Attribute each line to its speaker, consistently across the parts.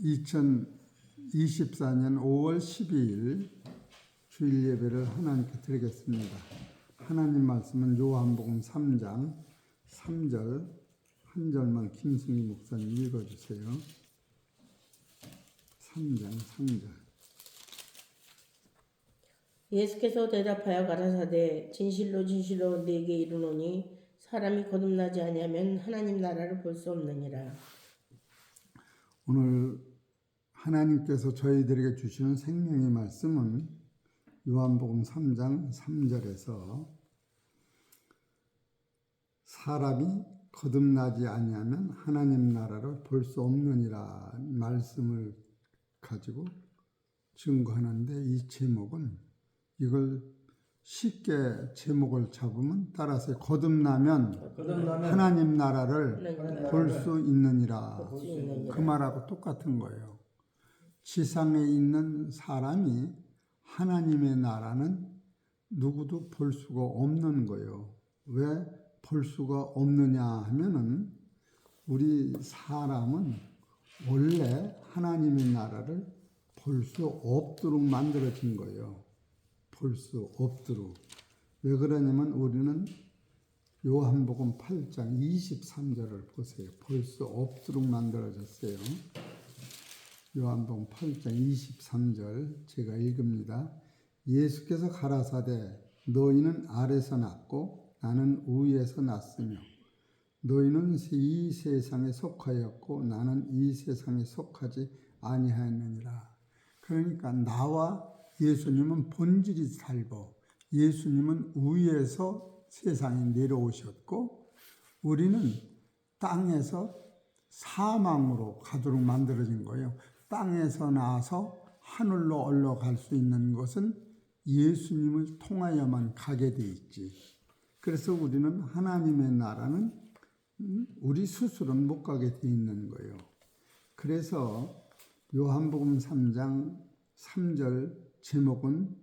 Speaker 1: 2024년 5월 12일 주일 예배를 하나님께 드리겠습니다. 하나님 말씀은 요한복음 3장 3절 한 절만 김승희 목사님 읽어주세요. 3장 3절.
Speaker 2: 예수께서 대답하여 가라사대 진실로 진실로 네게 이르노니 사람이 거듭나지 아니하면 하나님 나라를 볼 수 없느니라.
Speaker 1: 오늘 하나님께서 저희들에게 주시는 생명의 말씀은 요한복음 3장 3절에서 사람이 거듭나지 아니하면 하나님 나라를 볼 수 없느니라 말씀을 가지고 증거하는데, 이 제목은 이걸 쉽게 제목을 잡으면 따라서 거듭나면 하나님 나라를 볼 수 있느니라, 그 말하고 똑같은 거예요. 지상에 있는 사람이 하나님의 나라는 누구도 볼 수가 없는 거예요. 왜 볼 수가 없느냐 하면은 우리 사람은 원래 하나님의 나라를 볼 수 없도록 만들어진 거예요. 볼 수 없도록. 왜 그러냐면 우리는 요한복음 8장 23절을 보세요. 볼 수 없도록 만들어졌어요. 요한복음 8장 23절 제가 읽습니다. 예수께서 가라사대 너희는 아래서 났고 나는 위에서 났으며 너희는 이 세상에 속하였고 나는 이 세상에 속하지 아니하였느니라. 그러니까 나와 예수님은 본질이 달고 예수님은 위에서 세상에 내려오셨고 우리는 땅에서 사망으로 가도록 만들어진 거예요. 땅에서 나와서 하늘로 올라갈 수 있는 것은 예수님을 통하여만 가게 돼 있지. 그래서 우리는 하나님의 나라는 우리 스스로는 못 가게 돼 있는 거예요. 그래서 요한복음 3장 3절 제목은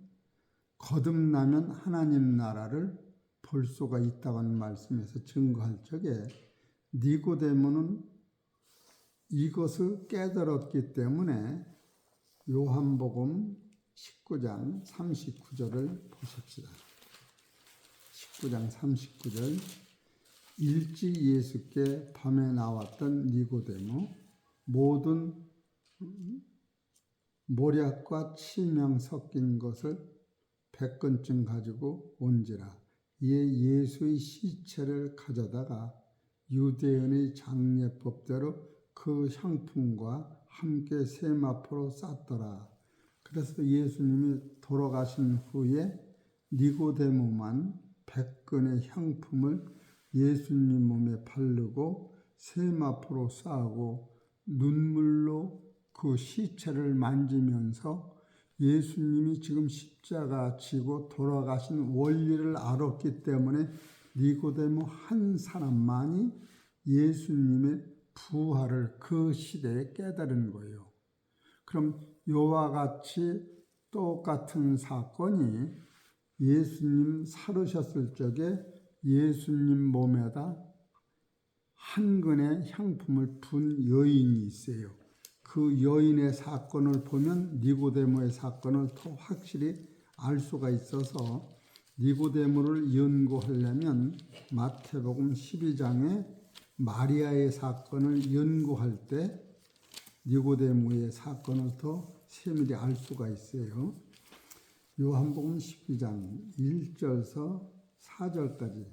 Speaker 1: 거듭나면 하나님 나라를 볼 수가 있다고 하는 말씀에서 증거할 적에 니고데모는 이것을 깨달았기 때문에 요한복음 19장 39절을 보십시다. 19장 39절. 일찍 예수께 밤에 나왔던 니고데모 모든 모략과 치명 섞인 것을 100건쯤 가지고 온지라. 이에 예수의 시체를 가져다가 유대인의 장례법대로 그 향품과 함께 세마포로 쌌더라. 그래서 예수님이 돌아가신 후에 니고데모만 100건의 향품을 예수님 몸에 바르고 세마포로 싸고 눈물로 그 시체를 만지면서 예수님이 지금 십자가 지고 돌아가신 원리를 알았기 때문에 니고데모 한 사람만이 예수님의 부활을 그 시대에 깨달은 거예요. 그럼 이와 같이 똑같은 사건이 예수님 살으셨을 적에 예수님 몸에다 한 근의 향품을 분 여인이 있어요. 그 여인의 사건을 보면 니고데모의 사건을 더 확실히 알 수가 있어서 니고데모를 연구하려면 마태복음 12장에 마리아의 사건을 연구할 때 니고데모의 사건을 더 세밀히 알 수가 있어요. 요한복음 12장 1절서 4절까지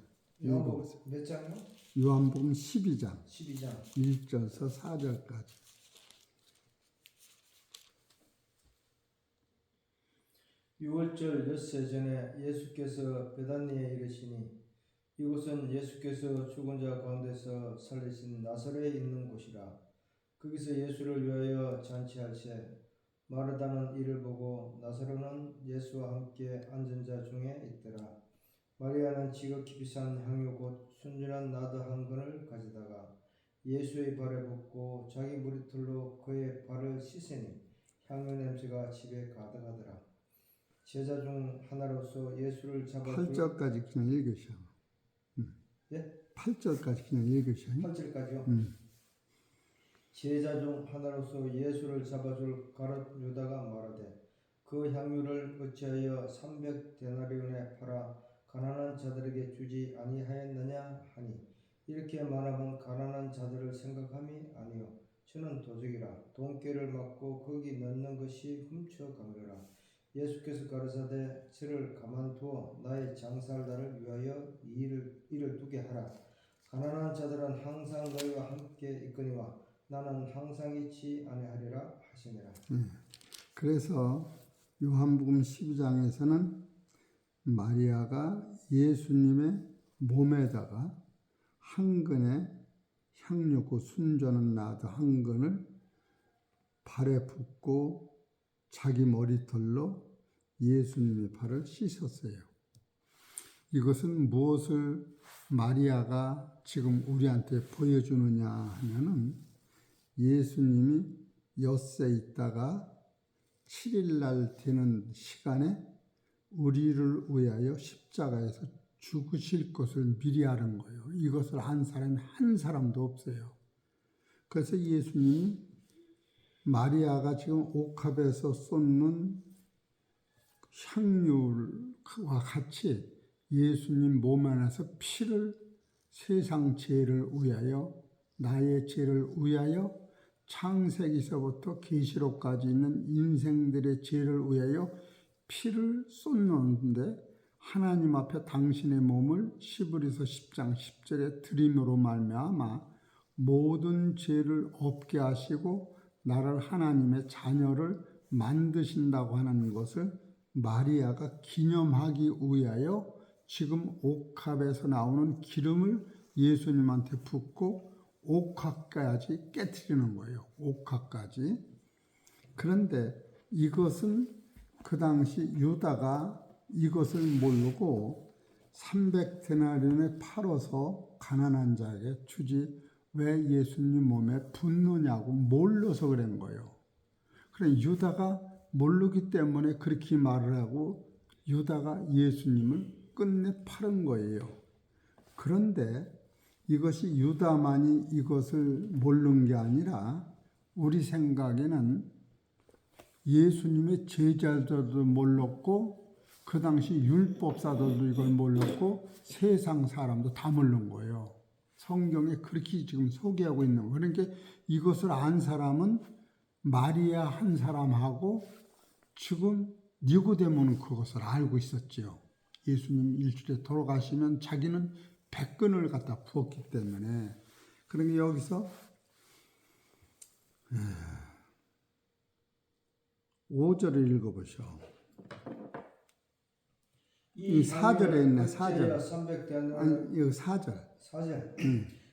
Speaker 3: 요한복음 몇 장요?
Speaker 1: 요한복음 12장
Speaker 3: 12장
Speaker 1: 1절서 4절까지.
Speaker 3: 유월절 엿새 전에 예수께서 베다니에 이르시니 이곳은 예수께서 죽은 자 가운데서 살리신 나사렛에 있는 곳이라. 거기서 예수를 위하여 잔치할세 마르다는 이를 보고 나사로는 예수와 함께 앉은 자 중에 있더라. 마리아는 지극히 비싼 향유 곧 순진한 나드 한 근을 가져다가 예수의 발에 붓고 자기 머리털로 그의 발을 씻으니 향유 냄새가 집에 가득하더라. 제자 중 하나로서 예수를 잡아줄
Speaker 1: 8절까지 그냥 읽으셔.
Speaker 3: 예?
Speaker 1: 8절까지 그냥 읽으셔.
Speaker 3: 8절까지요? 제자 중 하나로서 예수를 잡아줄 가룟 유다가 말하되 그 향유를 어찌하여 300데나리온에 팔아 가난한 자들에게 주지 아니하였느냐 하니 이렇게 말하면 가난한 자들을 생각함이 아니요 저는 도적이라 돈깨를 맞고 거기 넣는 것이 훔쳐간 예수께서 가르사대 저를 가만두어 나의 장사할 날을 위하여 이 일을 두게 하라. 가난한 자들은 항상 너희와 함께 있거니와 나는 항상 있지 아니하리라 하시니라.
Speaker 1: 그래서 요한복음 12장에서는 마리아가 예수님의 몸에다가 한 근의 향유, 그 순전한 나드 한 근을 발에 붓고 자기 머리털로 예수님의 발을 씻었어요. 이것은 무엇을 마리아가 지금 우리한테 보여주느냐 하면은 예수님이 엿새 있다가 7일날 되는 시간에 우리를 위하여 십자가에서 죽으실 것을 미리 아는 거예요. 이것을 한 사람이 한 사람도 없어요. 그래서 예수님이 마리아가 지금 옥합에서 쏟는 향유와 같이 예수님 몸 안에서 피를 세상 죄를 위하여 나의 죄를 위하여 창세기서부터 계시록까지 있는 인생들의 죄를 위하여 피를 쏟는데 하나님 앞에 당신의 몸을 시브리서 10장 10절에 드림으로 말미암아 모든 죄를 없게 하시고 나를 하나님의 자녀를 만드신다고 하는 것을 마리아가 기념하기 위하여 지금 옥합에서 나오는 기름을 예수님한테 붓고 옥합까지 깨트리는 거예요. 옥합까지. 그런데 이것은 그 당시 유다가 이것을 모르고 300데나리온에 팔아서 가난한 자에게 주지 왜 예수님 몸에 붓느냐고 몰라서 그런 거예요. 그래 유다가 모르기 때문에 그렇게 말을 하고 유다가 예수님을 끝내 팔은 거예요. 그런데 이것이 유다만이 이것을 모르는 게 아니라 우리 생각에는 예수님의 제자들도 몰랐고 그 당시 율법사들도 이걸 몰랐고 세상 사람도 다 모르는 거예요. 성경에 그렇게 지금 소개하고 있는 거예요. 그러니까 이것을 안 사람은 마리아 한 사람하고 지금 니고데모는 그것을 알고 있었지요. 예수님 일주일에 돌아가시면 자기는 100근을 갖다 부었기 때문에. 그러니까 여기서 5절을 읽어보시오. 이 4절에 있네. 4절.
Speaker 3: 300데나리온
Speaker 1: 아니 여기 4절.
Speaker 3: 4절.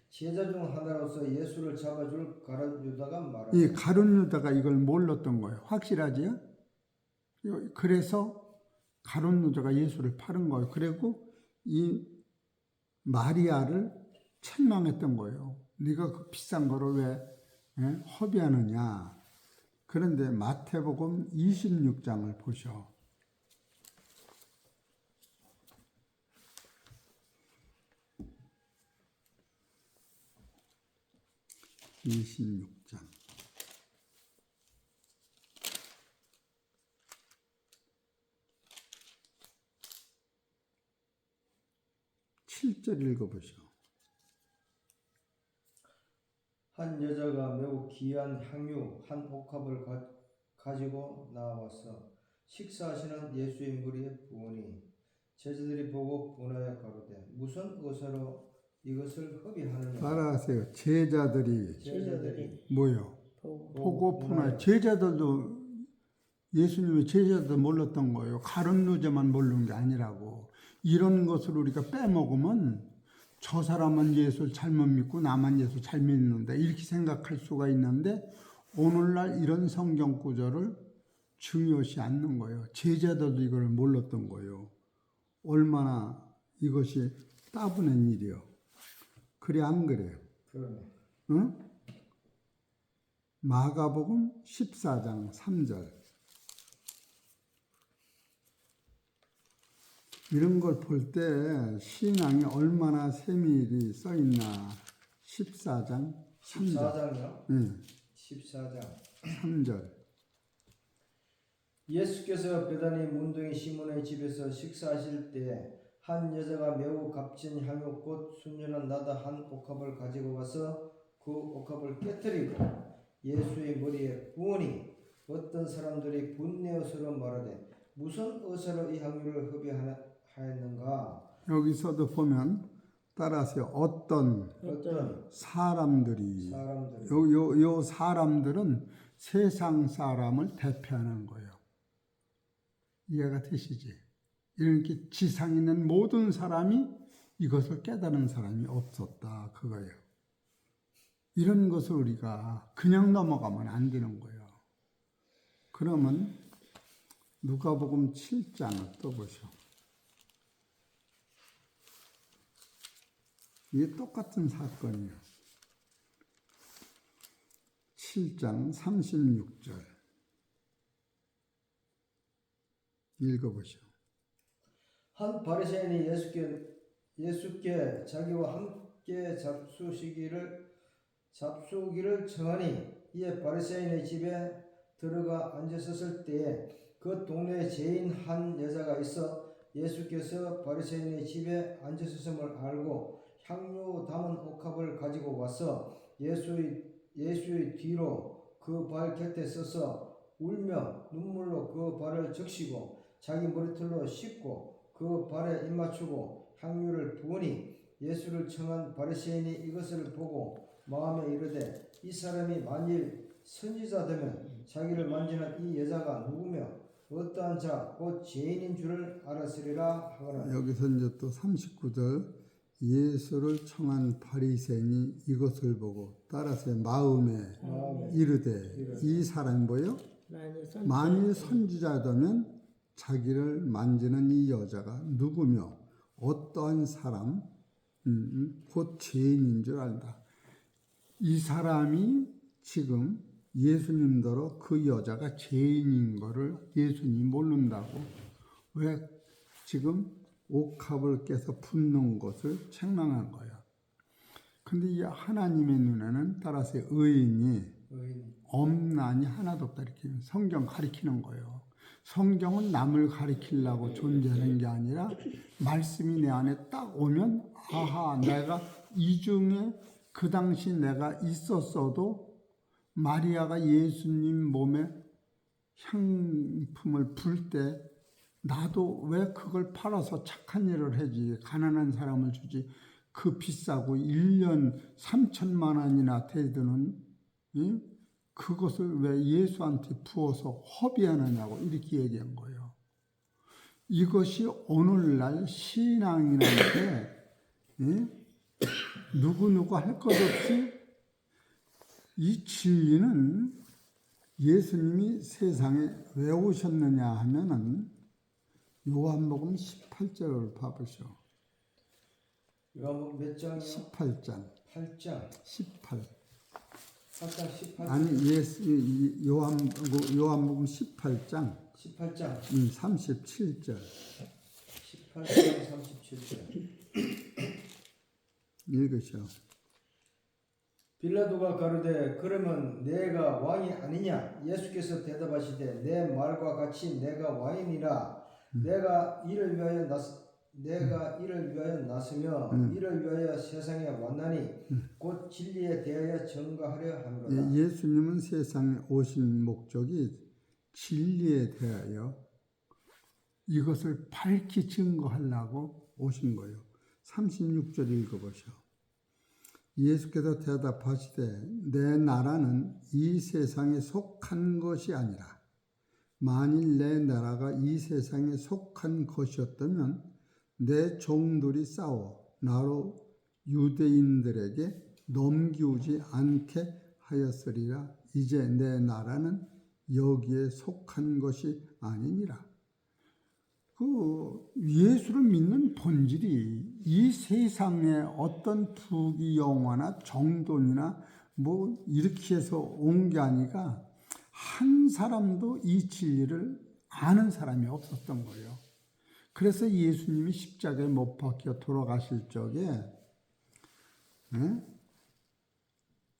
Speaker 3: 제자 중 하나로서 예수를 잡아줄 가룟 유다가 말하되
Speaker 1: 이 가룟 유다가 이걸 몰랐던 거예요. 확실하지요? 그래서 가룟 유다가 예수를 팔은 거예요. 그리고 이 마리아를 책망했던 거예요. 네가 그 비싼 거를 왜 허비하느냐. 그런데 마태복음 26장을 보셔. 26장. 7절 읽어보시오.
Speaker 3: 한 여자가 매우 귀한 향유 한 옥합을 가지고 나와서 식사하시는 예수의 무리에 부으니 제자들이 보고 분하여 가로되 무슨 의사로 이것을 허비하느냐.
Speaker 1: 따라하세요. 제자들이 뭐요? 보고 분하여. 제자들도 예수님의 제자도 몰랐던 거예요. 가룟 유다만 모르는 게 아니라고. 이런 것을 우리가 빼먹으면 저 사람은 예수를 잘못 믿고 나만 예수 잘 믿는다 이렇게 생각할 수가 있는데 오늘날 이런 성경 구절을 중요시 않는 거예요. 제자들도 이걸 몰랐던 거예요. 얼마나 이것이 따분한 일이요. 그래 안 그래요?
Speaker 3: 그러네.
Speaker 1: 응? 마가복음 14장 3절. 이런 걸 볼 때 신앙이 얼마나 세밀히 써있나. 14장
Speaker 3: 14장이요.
Speaker 1: 예,
Speaker 3: 14장.
Speaker 1: 3절.
Speaker 3: 예수께서 베다니 문둥이 시몬의 집에서 식사하실 때에 한 여자가 매우 값진 향유 곧 순전한 나다 한 옥합을 가지고 와서 그 옥합을 깨뜨리고 예수의 머리에 부으니 어떤 사람들이 분내어 서로 말하되 무슨 의사로 이 향유를 흡입하였는가.
Speaker 1: 여기서도 보면 따라서 어떤 사람들이 요 사람들은 세상 사람을 대표하는 거예요. 이해가 되시지? 이렇게 지상에 있는 모든 사람이 이것을 깨달은 사람이 없었다 그거예요. 이런 것을 우리가 그냥 넘어가면 안 되는 거예요. 그러면 누가복음 7장을 또 보셔. 이게 똑같은 사건이에요. 7장 36절 읽어보시오.
Speaker 3: 한 바리새인이 예수께 자기와 함께 잡수기를 청하니 이에 바리새인의 집에 들어가 앉았을 때에 그 동네에 죄인 한 여자가 있어 예수께서 바리새인의 집에 앉으셨음을 알고 향유 담은 옥합을 가지고 와서 예수의 뒤로 그 발 곁에 서서 울며 눈물로 그 발을 적시고 자기 머리털로 씻고 그 발에 입맞추고 향유를 부으니 예수를 청한 바리새인이 이것을 보고 마음에 이르되 이 사람이 만일 선지자되면 자기를 만지는 이 여자가 누구며 어떠한 자 곧 죄인인 줄을 알았으리라 하거나.
Speaker 1: 여기서 이제 또 39절 예수를 청한 바리새인이 이것을 보고 따라서 마음에 이르되 이 사람이 뭐요? 만일 선지자라면 자기를 만지는 이 여자가 누구며 어떠한 사람 곧 죄인인 줄 안다. 이 사람이 지금 예수님더러 그 여자가 죄인인 거를 예수님이 모른다고. 왜 지금 옥합을 깨서 붓는 것을 책망한 거야. 근데 이 하나님의 눈에는 따라서 의인이 엄난이 하나도 없다 이렇게 성경 가리키는 거예요. 성경은 남을 가리키려고 존재하는 게 아니라 말씀이 내 안에 딱 오면 아하 내가 이 중에 그 당시 내가 있었어도 마리아가 예수님 몸에 향품을 불 때 나도 왜 그걸 팔아서 착한 일을 하지 가난한 사람을 주지 그 비싸고 1년 3천만 원이나 되드는 그것을 왜 예수한테 부어서 허비하느냐고 이렇게 얘기한 거예요. 이것이 오늘날 신앙인한테 누구누구 할 것 없이 이 진리는 예수님이 세상에 왜 오셨느냐 하면은 요한복음 18절을 봐보시오.
Speaker 3: 요한복음 몇 장이요?
Speaker 1: 18장.
Speaker 3: 8장.
Speaker 1: 18.
Speaker 3: 8장 18절.
Speaker 1: 아니 요한복음 18장.
Speaker 3: 18장.
Speaker 1: 37절.
Speaker 3: 18장 37절.
Speaker 1: 읽으시오.
Speaker 3: 빌라도가 가로되 그러면 내가 왕이 아니냐? 예수께서 대답하시되 내 말과 같이 내가 왕이니라. 내가 이를 위하여 났으며 이를 위하여 세상에 왔나니 곧 진리에 대하여 증거하려 함이로다.
Speaker 1: 예수님은 세상에 오신 목적이 진리에 대하여 이것을 밝히 증거하려고 오신 거예요. 36절 읽어보시오. 예수께서 대답하시되 내 나라는 이 세상에 속한 것이 아니라 만일 내 나라가 이 세상에 속한 것이었다면 내 종들이 싸워 나로 유대인들에게 넘기우지 않게 하였으리라. 이제 내 나라는 여기에 속한 것이 아니니라. 그 예수를 믿는 본질이 이 세상에 어떤 부귀 영화나 정돈이나 뭐 이렇게 해서 온 게 아니라 한 사람도 이 진리를 아는 사람이 없었던 거예요. 그래서 예수님이 십자가에 못 박혀 돌아가실 적에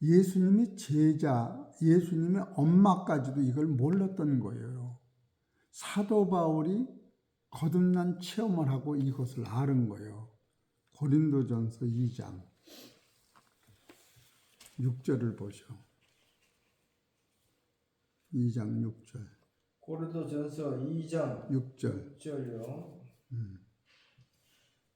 Speaker 1: 예수님이 제자, 예수님의 엄마까지도 이걸 몰랐던 거예요. 사도 바울이 거듭난 체험을 하고 이것을 아는 거예요. 고린도전서 2장 6절을 보시오. 2장 6절.
Speaker 3: 고린도전서 2장
Speaker 1: 6절.
Speaker 3: 6절요.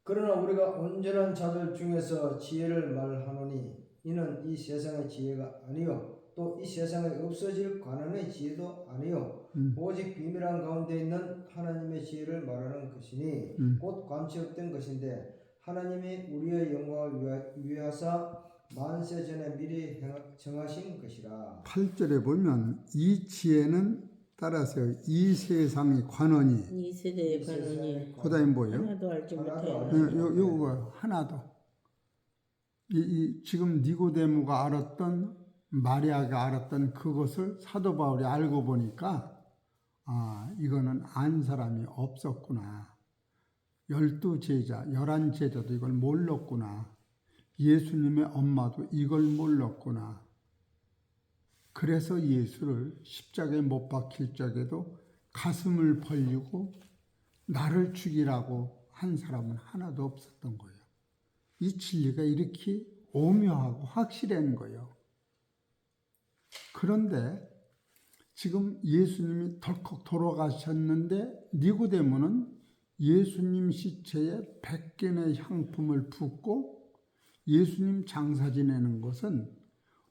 Speaker 3: 그러나 우리가 온전한 자들 중에서 지혜를 말하노니 이는 이 세상의 지혜가 아니요 또 이 세상에 없어질 관원의 지혜도 아니요 오직 비밀한 가운데 있는 하나님의 지혜를 말하는 것이니 곧 감치 없던 것인데 하나님이 우리의 영광을 위하사 만세 전에 미리 정하신 것이라.
Speaker 1: 8절에 보면 이 지혜는 따라서 이 세상의 관원이
Speaker 2: 이 세대의 관원이
Speaker 1: 그다음에 뭐예요?
Speaker 2: 하나도 알지 못해요.
Speaker 1: 요거 하나도. 지금 니고데모가 알았던 마리아가 알았던 그것을 사도 바울이 알고 보니까 이거는 안 사람이 없었구나. 12제자, 11제자도 이걸 몰랐구나. 예수님의 엄마도 이걸 몰랐구나. 그래서 예수를 십자가에 못 박힐 적에도 가슴을 벌리고 나를 죽이라고 한 사람은 하나도 없었던 거예요. 이 진리가 이렇게 오묘하고 확실한 거예요. 그런데 지금 예수님이 덜컥 돌아가셨는데 니고데모는 예수님 시체에 100개의 향품을 붓고 예수님 장사 지내는 것은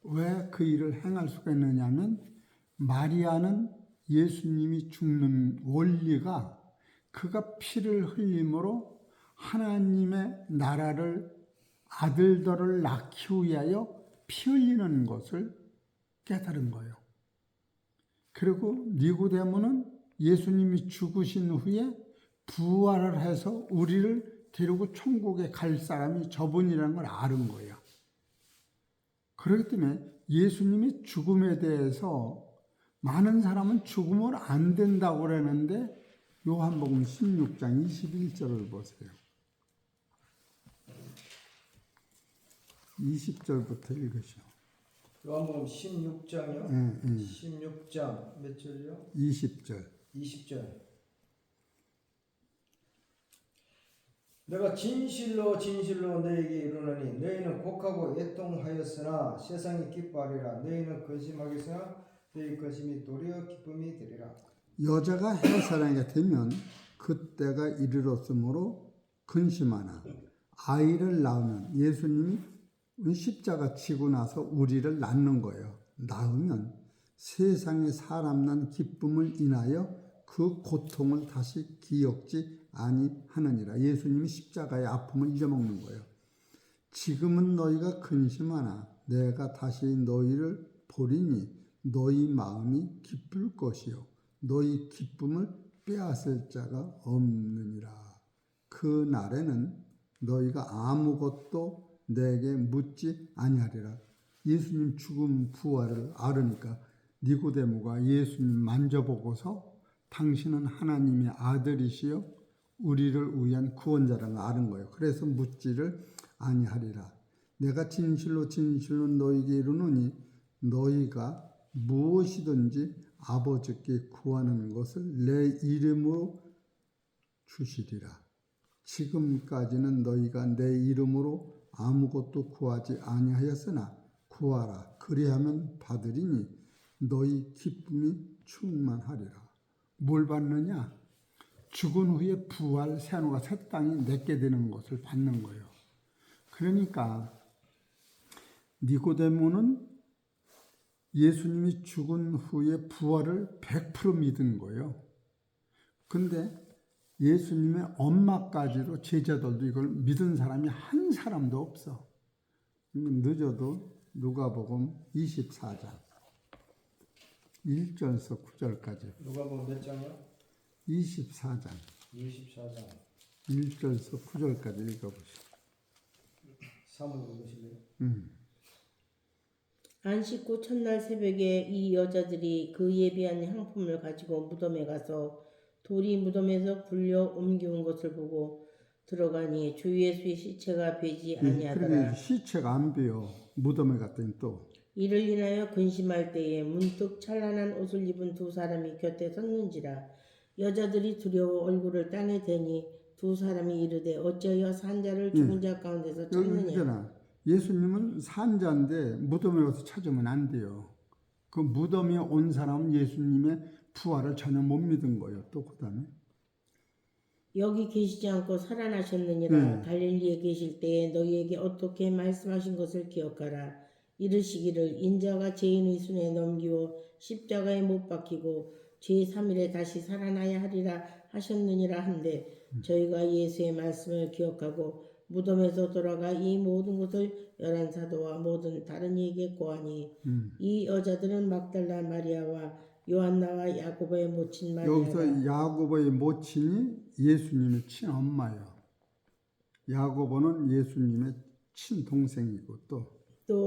Speaker 1: 왜 그 일을 행할 수가 있느냐면 마리아는 예수님이 죽는 원리가 그가 피를 흘림으로 하나님의 나라를 아들들을 낳기 위하여 피 흘리는 것을 깨달은 거예요. 그리고 니고데모는 예수님이 죽으신 후에 부활을 해서 우리를 데리고 천국에 갈 사람이 저분이라는 걸 아는 거예요. 그렇기 때문에 예수님이 죽음에 대해서 많은 사람은 죽으면 안 된다고 그러는데 요한복음 16장 21절을 보세요. 20절부터 읽으시오.
Speaker 3: 요한복음 16장이요?
Speaker 1: 예.
Speaker 3: 16장 몇 절요?
Speaker 1: 20절.
Speaker 3: 20절. 내가 진실로 진실로 너에게 이르노니 너희는 곡하고 애통하였으나 세상이 기뻐하리라. 너희는 근심하겠으나 너희 근심이 도리어 기쁨이 되리라.
Speaker 1: 여자가 해사랑이 되면 그때가 이르렀으므로 근심하나 아이를 낳으면 예수님이 십자가 치고 나서 우리를 낳는 거예요. 낳으면 세상에 사람 난 기쁨을 인하여 그 고통을 다시 기억지 아니하느니라. 예수님이 십자가의 아픔을 잊어먹는 거예요. 지금은 너희가 근심하나 내가 다시 너희를 보리니 너희 마음이 기쁠 것이요 너희 기쁨을 빼앗을 자가 없느니라. 그 날에는 너희가 아무것도 내게 묻지 아니하리라. 예수님 죽음 부활을 알으니까 니고데모가 예수님 만져보고서 당신은 하나님의 아들이시여 우리를 위한 구원자라는 걸 아는 거예요. 그래서 묻지를 아니하리라. 내가 진실로 진실로 너희에게 이르노니 너희가 무엇이든지 아버지께 구하는 것을 내 이름으로 주시리라. 지금까지는 너희가 내 이름으로 아무것도 구하지 아니하였으나 구하라. 그리하면 받으리니 너희 기쁨이 충만하리라. 뭘 받느냐? 죽은 후에 부활, 새하늘과 새 땅이 내게 되는 것을 받는 거예요. 그러니까 니고데모는 예수님이 죽은 후에 부활을 100% 믿은 거예요. 근데 예수님의 엄마까지도 제자들도 이걸 믿은 사람이 한 사람도 없어. 늦어도 누가복음 24장 1절에서 9절까지.
Speaker 3: 누가복음 몇 장이요?
Speaker 1: 24장
Speaker 3: 24장
Speaker 1: 1절에서 9절까지 읽어보시오.
Speaker 3: 사문 읽으실래요?
Speaker 2: 안식 후 첫날 새벽에 이 여자들이 그 예비한 향품을 가지고 무덤에 가서 돌이 무덤에서 굴려 옮겨온 것을 보고 들어가니 주 예수의 시체가 베지 아니하더라.
Speaker 1: 그러게 시체가 안 베어. 무덤에 갔더니 또
Speaker 2: 이를 인하여 근심할 때에 문득 찬란한 옷을 입은 두 사람이 곁에 섰는지라. 여자들이 두려워 얼굴을 땅에 대니 두 사람이 이르되 어찌하여 산자를 죽은 자 가운데서
Speaker 1: 여기
Speaker 2: 찾느냐.
Speaker 1: 있잖아. 예수님은 산자인데 무덤에 가서 찾으면 안 돼요. 그 무덤에 온 사람은 예수님의 부활을 전혀 못 믿은 거예요. 또 그다음에
Speaker 2: 여기 계시지 않고 살아나셨느니라.
Speaker 1: 네.
Speaker 2: 갈릴리에 계실 때에 너희에게 어떻게 말씀하신 것을 기억하라. 이르시기를 인자가 죄인의 손에 넘기워 십자가에 못 박히고 제3일에 다시 살아나야 하리라 하셨느니라 한데 저희가 예수의 말씀을 기억하고 무덤에서 돌아가 이 모든 것을 11 사도와 모든 다른 이에게 고하니 이 여자들은 막달라 마리아와 요한나와 야고보의 모친 마리아가
Speaker 1: 여기서 야고보의 모친이 예수님의 친엄마예요. 야고보는 예수님의 친동생이고
Speaker 2: 또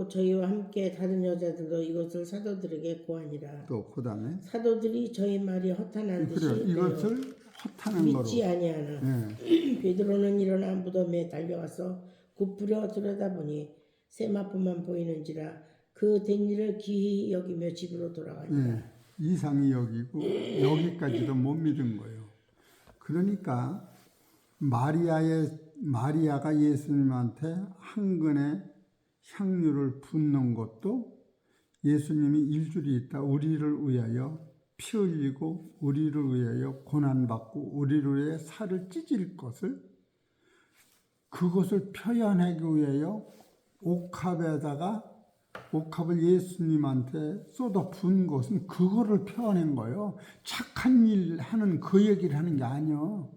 Speaker 2: 저희와 함께 다른 여자들도 이것을 사도들에게 고하니라.
Speaker 1: 또 그다음에
Speaker 2: 사도들이 저희 말이 허탄한 듯이
Speaker 1: 그래요. 이것을 허탄한 거로.
Speaker 2: 믿지 아니하나. 베드로는 일어나 무덤에 달려가서 굽부려 들여다보니 세마포만 보이는지라 그 된 일을 기히 여기며 집으로 돌아가니라.
Speaker 1: 이상이 여기고 여기까지도 못 믿은 거예요. 그러니까 마리아가 예수님한테 한 근의 향유를 붓는 것도 예수님이 일줄이 있다. 우리를 위하여 피 흘리고 우리를 위하여 고난받고 우리를 위해 살을 찢을 것을 그것을 표현하기 위하여 옥합을 예수님한테 쏟아 부은 것은 그거를 표현한 거예요. 착한 일 하는 그 얘기를 하는 게 아니요.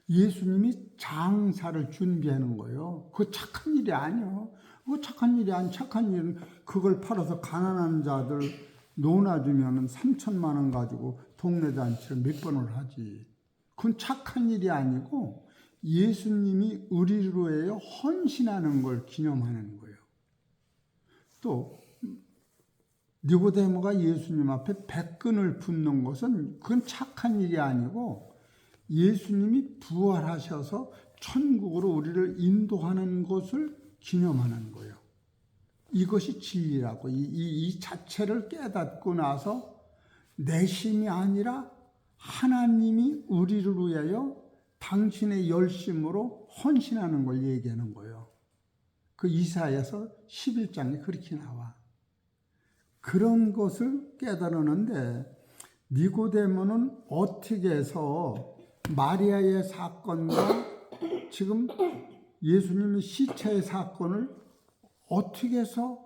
Speaker 1: 예수님이 장사를 준비하는 거예요. 그거 착한 일이 아니요. 그거 착한 일이 아니. 착한 일은 그걸 팔아서 가난한 자들 논아주면 3천만 원 가지고 동네 잔치를 몇 번을 하지. 그건 착한 일이 아니고 예수님이 우리를 위하여 헌신하는 걸 기념하는 거예요. 또 니고데모가 예수님 앞에 백근을 붓는 것은 그건 착한 일이 아니고 예수님이 부활하셔서 천국으로 우리를 인도하는 것을 기념하는 거예요. 이것이 진리라고. 이 자체를 깨닫고 나서 내심이 아니라 하나님이 우리를 위하여 당신의 열심으로 헌신하는 걸 얘기하는 거예요. 그 이사야서 11장에 그렇게 나와. 그런 것을 깨달았는데 니고데모는 어떻게 해서 마리아의 사건과 지금 예수님의 시체의 사건을 어떻게 해서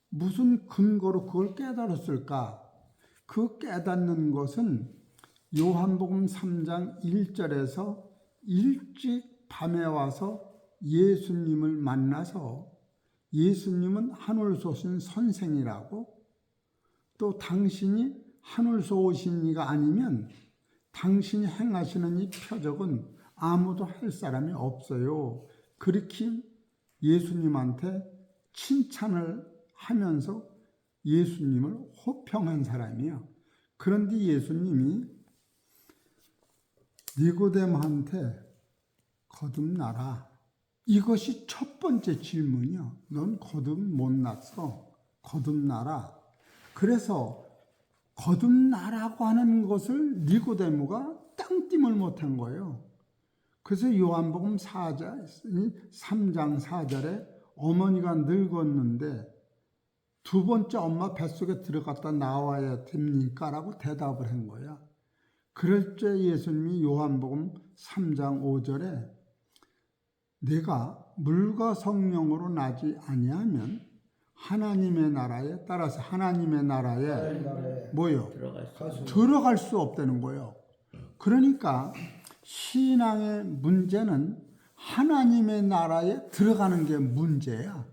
Speaker 1: 무슨 근거로 그걸 깨달았을까? 그 깨닫는 것은 요한복음 3장 1절에서 일찍 밤에 와서 예수님을 만나서 예수님은 하늘에서 오신 선생이라고 또 당신이 하늘에서 오신 이가 아니면 당신이 행하시는 이 표적은 아무도 할 사람이 없어요. 그렇게 예수님한테 칭찬을 하면서 예수님을 호평한 사람이에요. 그런데 예수님이 니고데모한테 거듭나라. 이것이 첫 번째 질문이요. 넌 거듭 못 났어. 거듭나라. 그래서 거듭나라고 하는 것을 니고데모가 땅띵을 못한 거예요. 그래서 요한복음 3장 4절에 어머니가 늙었는데 두 번째 엄마 뱃속에 들어갔다 나와야 됩니까? 라고 대답을 한 거야. 그럴 때 예수님이 요한복음 3장 5절에 내가 물과 성령으로 나지 아니하면 하나님의 나라에 따라서 하나님의 나라에 뭐요? 들어갈 수 없다는 거예요. 그러니까 신앙의 문제는 하나님의 나라에 들어가는 게 문제야.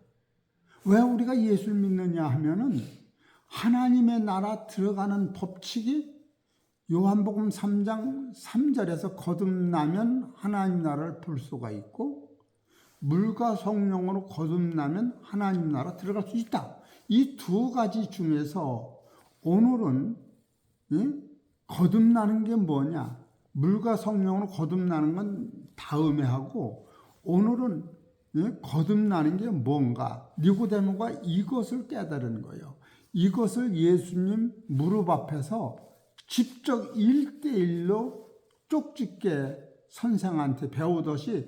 Speaker 1: 왜 우리가 예수를 믿느냐 하면은 하나님의 나라 들어가는 법칙이 요한복음 3장 3절에서 거듭나면 하나님 나라를 볼 수가 있고 물과 성령으로 거듭나면 하나님 나라 들어갈 수 있다. 이 두 가지 중에서 오늘은 거듭나는 게 뭐냐? 물과 성령으로 거듭나는 건 다음에 하고 오늘은 거듭나는 게 뭔가? 니고데모가 이것을 깨달은 거예요. 이것을 예수님 무릎 앞에서 직접 1대1로 쪽집게 선생한테 배우듯이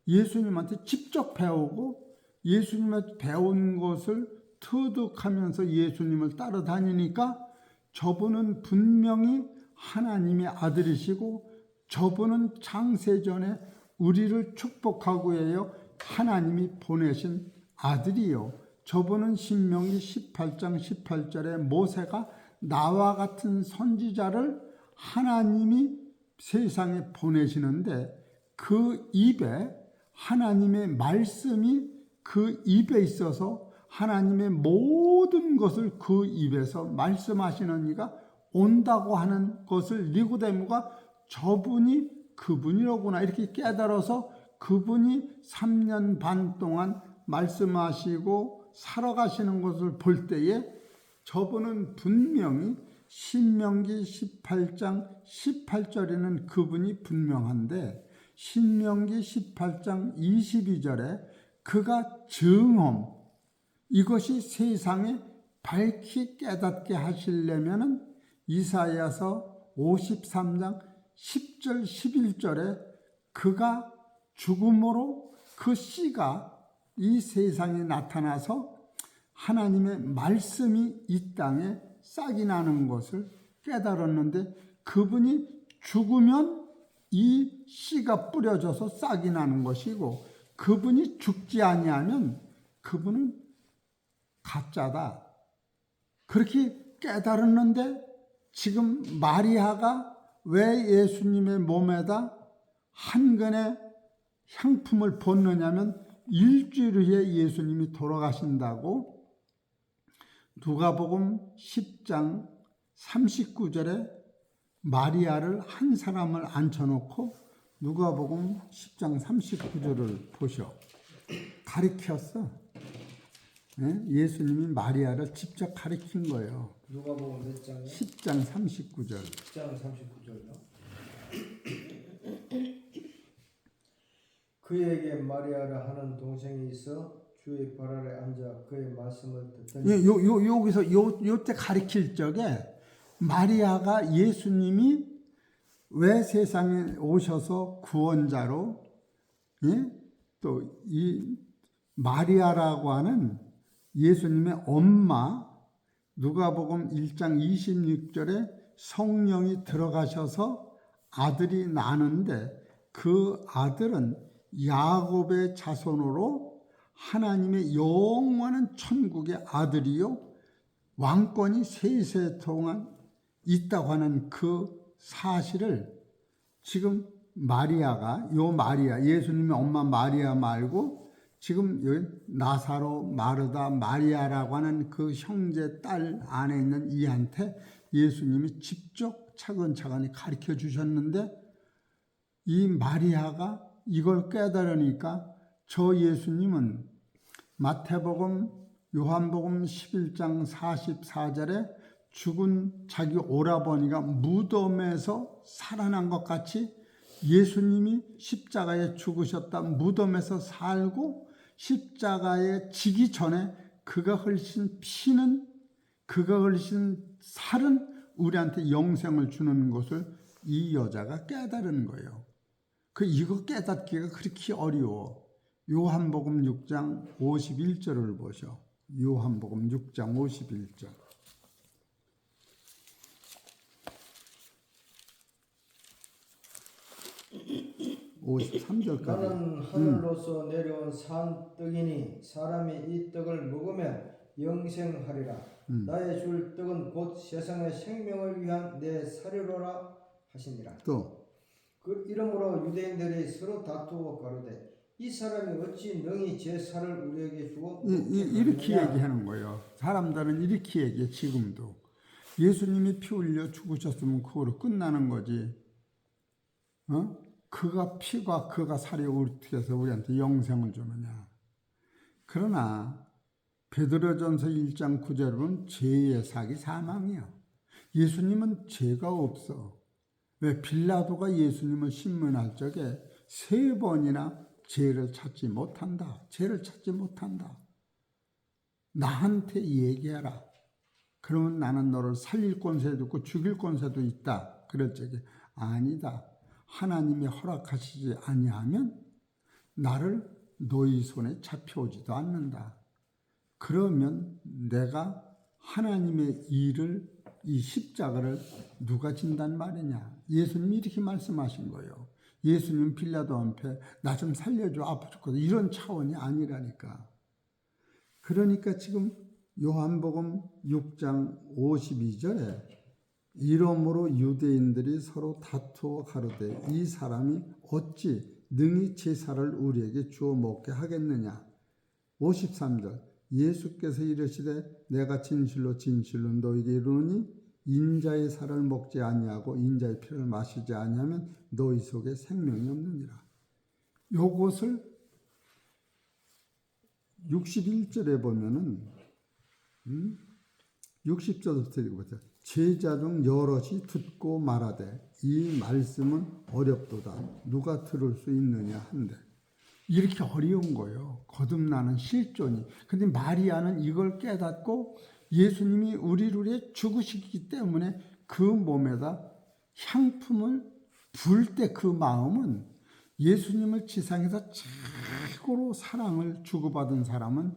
Speaker 1: 예수님한테 직접 배우고 예수님한테 배운 것을 터득하면서 예수님을 따라다니니까 저분은 분명히 하나님의 아들이시고 저분은 창세전에 우리를 축복하고 해요 하나님이 보내신 아들이요. 저분은 신명기 18장 18절에 모세가 나와 같은 선지자를 하나님이 세상에 보내시는데 그 입에 하나님의 말씀이 그 입에 있어서 하나님의 모든 것을 그 입에서 말씀하시는 이가 온다고 하는 것을 니고데모가 저분이 그분이로구나 이렇게 깨달아서 그분이 3년 반 동안 말씀하시고 살아가시는 것을 볼 때에 저분은 분명히 신명기 18장 18절에는 그분이 분명한데 신명기 18장 22절에 그가 증언 이것이 세상에 밝히 깨닫게 하시려면은 이사야서 53장 10절 11절에 그가 죽음으로 그 씨가 이 세상에 나타나서 하나님의 말씀이 이 땅에 싹이 나는 것을 깨달았는데 그분이 죽으면 이 씨가 뿌려져서 싹이 나는 것이고 그분이 죽지 아니하면 그분은 가짜다. 그렇게 깨달았는데 지금 마리아가 왜 예수님의 몸에다 한 근의 향품을 붓느냐면 일주일 후에 예수님이 돌아가신다고 누가복음 10장 39절에 마리아를 한 사람을 앉혀놓고 누가복음 10장 39절을 보셔. 가리켰어. 예수님이 마리아를 직접 가리킨 거예요.
Speaker 3: 누가복음 몇 장이요?
Speaker 1: 10장 39절.
Speaker 3: 10장 39절요. 그에게 마리아라 하는 동생이 있어 주의 발 아래 앉아 그의 말씀을 듣더니
Speaker 1: 여기서 요때 가리킬 적에 마리아가 예수님이 왜 세상에 오셔서 구원자로 또 이 마리아라고 하는 예수님의 엄마 누가복음 1장 26절에 성령이 들어가셔서 아들이 나는데 그 아들은 야곱의 자손으로 하나님의 영원한 천국의 아들이요 왕권이 세세 동안 있다고 하는 그 사실을 지금 마리아가 마리아 예수님의 엄마 마리아 말고 지금 여기 나사로 마르다 마리아라고 하는 그 형제 딸 안에 있는 이한테 예수님이 직접 차근차근히 가르쳐 주셨는데 이 마리아가 이걸 깨달으니까 저 예수님은 마태복음 요한복음 11장 44절에 죽은 자기 오라버니가 무덤에서 살아난 것 같이 예수님이 십자가에 죽으셨다 무덤에서 살고 십자가에 지기 전에 그가 흘리신 피는 그가 흘리신 살은 우리한테 영생을 주는 것을 이 여자가 깨달은 거예요. 이거 깨닫기가 그렇게 어려워. 요한복음 6장 51절을 보셔. 요한복음 6장 51절. 53절까지.
Speaker 3: 나는 하늘로서 내려온 산 떡이니 사람이 이 떡을 먹으면 영생하리라. 나의 줄 떡은 곧 세상의 생명을 위한 내 살이로라 하시니라.
Speaker 1: 또
Speaker 3: 그 이러므로 유대인들이 서로 다투어 가로되 이 사람이 어찌 능히 제 살을 우리에게 주고
Speaker 1: 이렇게 얘기하는 거예요. 사람들은 이렇게 얘기해. 지금도 예수님이 피 흘려 죽으셨으면 그거로 끝나는 거지. 그가 피가 그가 살이 어떻게 해서 우리한테 영생을 주느냐. 그러나 베드로전서 1장 9절은 죄의 삭이 사망이야. 예수님은 죄가 없어. 왜? 빌라도가 예수님을 신문할 적에 3번이나 죄를 찾지 못한다. 죄를 찾지 못한다. 나한테 얘기해라. 그러면 나는 너를 살릴 권세도 있고 죽일 권세도 있다. 그럴 적에 아니다. 하나님이 허락하시지 아니하면 나를 너희 손에 잡혀오지도 않는다. 그러면 내가 하나님의 일을 이 십자가를 누가 진단 말이냐. 예수님이 이렇게 말씀하신 거예요. 예수님 빌라도 앞에 나 좀 살려줘 아파 죽거든 이런 차원이 아니라니까. 그러니까 지금 요한복음 6장 52절에 이러므로 유대인들이 서로 다투어 가로되 이 사람이 어찌 능히 제사를 우리에게 주어 먹게 하겠느냐. 53절 예수께서 이르시되 내가 진실로 진실로 너희에게 이르노니 인자의 살을 먹지 아니하고 인자의 피를 마시지 아니하면 너희 속에 생명이 없느니라. 요것을 61절에 보면은 60절부터 읽어보세요. 제자 중 여럿이 듣고 말하되 이 말씀은 어렵도다. 누가 들을 수 있느냐 한데. 이렇게 어려운 거예요. 거듭나는 실존이. 근데 마리아는 이걸 깨닫고 예수님이 우리를 위해 죽으시기 때문에 그 몸에다 향품을 부을 때 그 마음은 예수님을 지상에서 최고로 사랑을 주고받은 사람은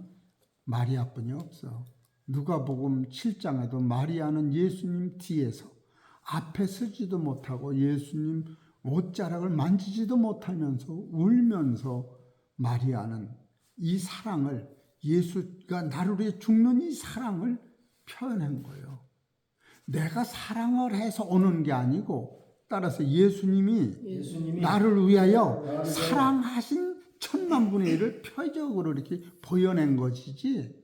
Speaker 1: 마리아뿐이 없어. 누가복음 7장에도 마리아는 예수님 뒤에서 앞에 서지도 못하고 예수님 옷자락을 만지지도 못하면서 울면서 마리아는 이 사랑을 예수가 나를 위해 죽는 이 사랑을 표현한 거예요. 내가 사랑을 해서 오는 게 아니고 따라서 예수님이 나를 위하여 사랑하신 천만분의 일을 표적으로 이렇게 보여낸 것이지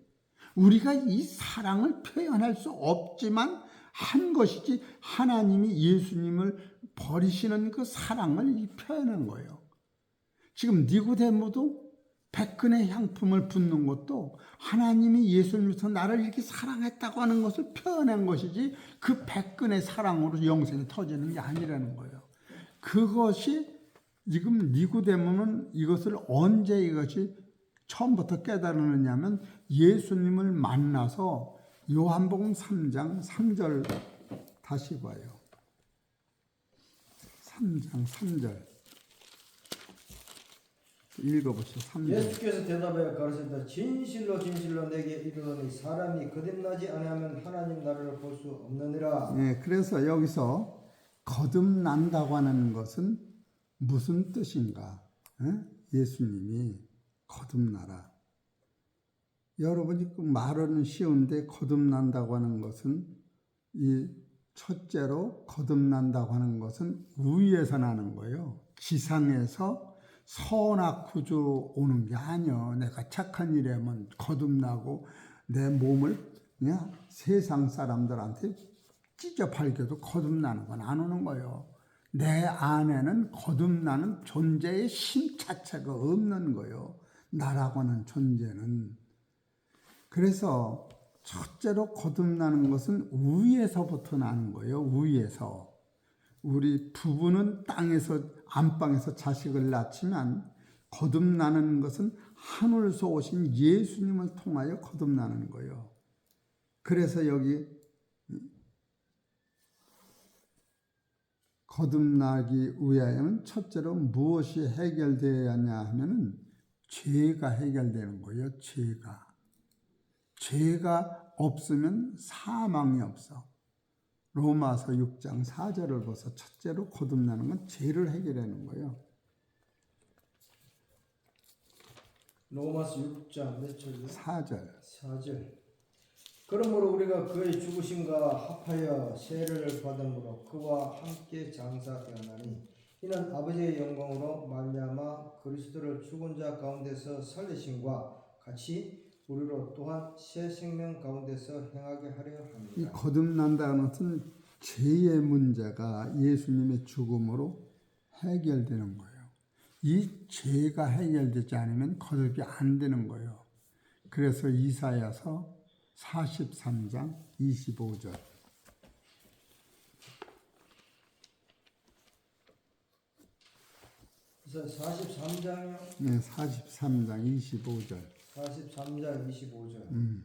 Speaker 1: 우리가 이 사랑을 표현할 수 없지만 한 것이지 하나님이 예수님을 버리시는 그 사랑을 표현한 거예요. 지금 니고데모도 백근의 향품을 붓는 것도 하나님이 예수님께서 나를 이렇게 사랑했다고 하는 것을 표현한 것이지 그 백근의 사랑으로 영생이 터지는 게 아니라는 거예요. 그것이 지금 니고데모는 이것을 언제 이것이 처음부터 깨달았느냐면 예수님을 만나서 요한복음 3장 3절 다시 봐요. 3장 3절 읽어보시죠. 3절.
Speaker 3: 예수께서 대답하여 가르치다 진실로 진실로 내게 이르노니 사람이 거듭나지 아니하면 하나님 나라를 볼 수 없느니라.
Speaker 1: 네, 그래서 여기서 거듭난다고 하는 것은 무슨 뜻인가? 예수님이 거듭나라. 여러분이 말은 쉬운데 거듭난다고 하는 것은 이 첫째로 거듭난다고 하는 것은 위에서 나는 거예요. 지상에서 선악 구조 오는 게 아니요. 내가 착한 일에만 거듭나고 내 몸을 그냥 세상 사람들한테 찢어 발겨도 거듭나는 건 안 오는 거예요. 내 안에는 거듭나는 존재의 힘 자체가 없는 거예요. 나라고 하는 존재는. 그래서 첫째로 거듭나는 것은 위에서부터 나는 거예요. 위에서. 우리 부부는 땅에서 안방에서 자식을 낳지만 거듭나는 것은 하늘에서 오신 예수님을 통하여 거듭나는 거예요. 그래서 여기 거듭나기 위하여는 첫째로 무엇이 해결되어야 하냐 하면은 죄가 해결되는 거예요. 죄가 없으면 사망이 없어. 로마서 6장 4절을 보서 첫째로 거듭나는 건 죄를 해결하는 거예요.
Speaker 3: 로마서 6장 몇 절이요?
Speaker 1: 4절.
Speaker 3: 4절. 그러므로 우리가 그의 죽으심과 합하여 세례를 받음으로 그와 함께 장사되었나니 이는 아버지의 영광으로 말미암아 그리스도를 죽은 자 가운데서 살리심과 같이 우리로 또한 새 생명 가운데서 행하게 하려 합니다.
Speaker 1: 이 거듭난다는 것은 죄의 문제가 예수님의 죽음으로 해결되는 거예요. 이 죄가 해결되지 않으면 거듭이 안 되는 거예요. 그래서 이사야서 43장 25절.
Speaker 3: 그래서 43장이요?
Speaker 1: 네, 43장 25절.
Speaker 3: 43장 25절.